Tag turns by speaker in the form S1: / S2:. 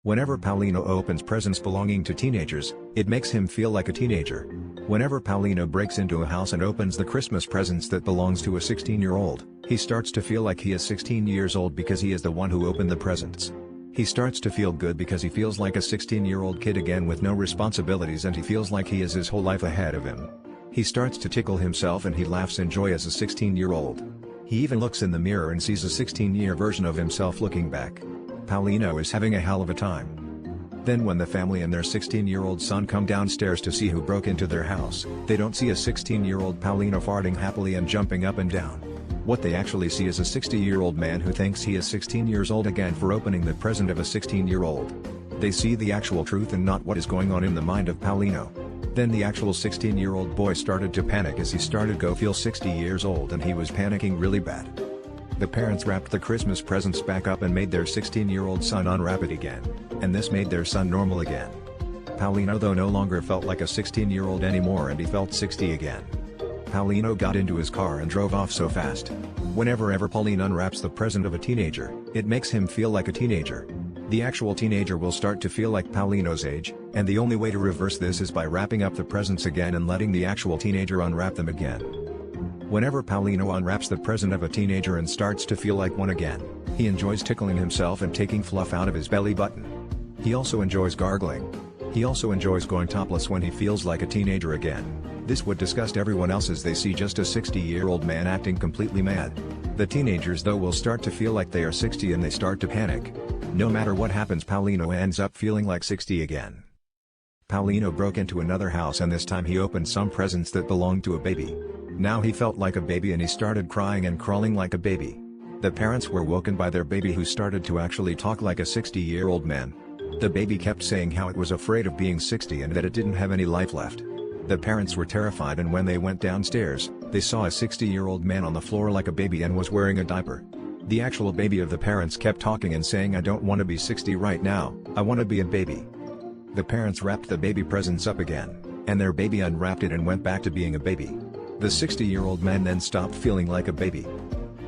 S1: Whenever Paulino opens presents belonging to teenagers, it makes him feel like a teenager. Whenever Paulino breaks into a house and opens the Christmas presents that belongs to a 16-year-old, he starts to feel like he is 16 years old because he is the one who opened the presents. He starts to feel good because he feels like a 16-year-old kid again with no responsibilities, and he feels like he has his whole life ahead of him. He starts to tickle himself and he laughs in joy as a 16-year-old. He even looks in the mirror and sees a 16-year version of himself looking back. Paulino is having a hell of a time. Then when the family and their 16-year-old son come downstairs to see who broke into their house, they don't see a 16-year-old Paulino farting happily and jumping up and down. What they actually see is a 60-year-old man who thinks he is 16 years old again for opening the present of a 16-year-old. They see the actual truth and not what is going on in the mind of Paulino. Then the actual 16-year-old boy started to panic as he started to feel 60 years old, and he was panicking really bad. The parents wrapped the Christmas presents back up and made their 16-year-old son unwrap it again, and this made their son normal again. Paulino though no longer felt like a 16-year-old anymore, and he felt 60 again. Paulino got into his car and drove off so fast. Whenever Paulino unwraps the present of a teenager, it makes him feel like a teenager. The actual teenager will start to feel like Paulino's age, and the only way to reverse this is by wrapping up the presents again and letting the actual teenager unwrap them again. Whenever Paulino unwraps the present of a teenager and starts to feel like one again, he enjoys tickling himself and taking fluff out of his belly button. He also enjoys gargling. He also enjoys going topless when he feels like a teenager again. This would disgust everyone else as they see just a 60-year-old man acting completely mad. The teenagers though will start to feel like they are 60 and they start to panic. No matter what happens, Paulino ends up feeling like 60 again. Paulino broke into another house, and this time he opened some presents that belonged to a baby. Now he felt like a baby and he started crying and crawling like a baby. The parents were woken by their baby, who started to actually talk like a 60-year-old man. The baby kept saying how it was afraid of being 60 and that it didn't have any life left. The parents were terrified, and when they went downstairs, they saw a 60-year-old man on the floor like a baby and was wearing a diaper. The actual baby of the parents kept talking and saying, "I don't want to be 60 right now, I want to be a baby." The parents wrapped the baby presents up again, and their baby unwrapped it and went back to being a baby. The 60-year-old man then stopped feeling like a baby.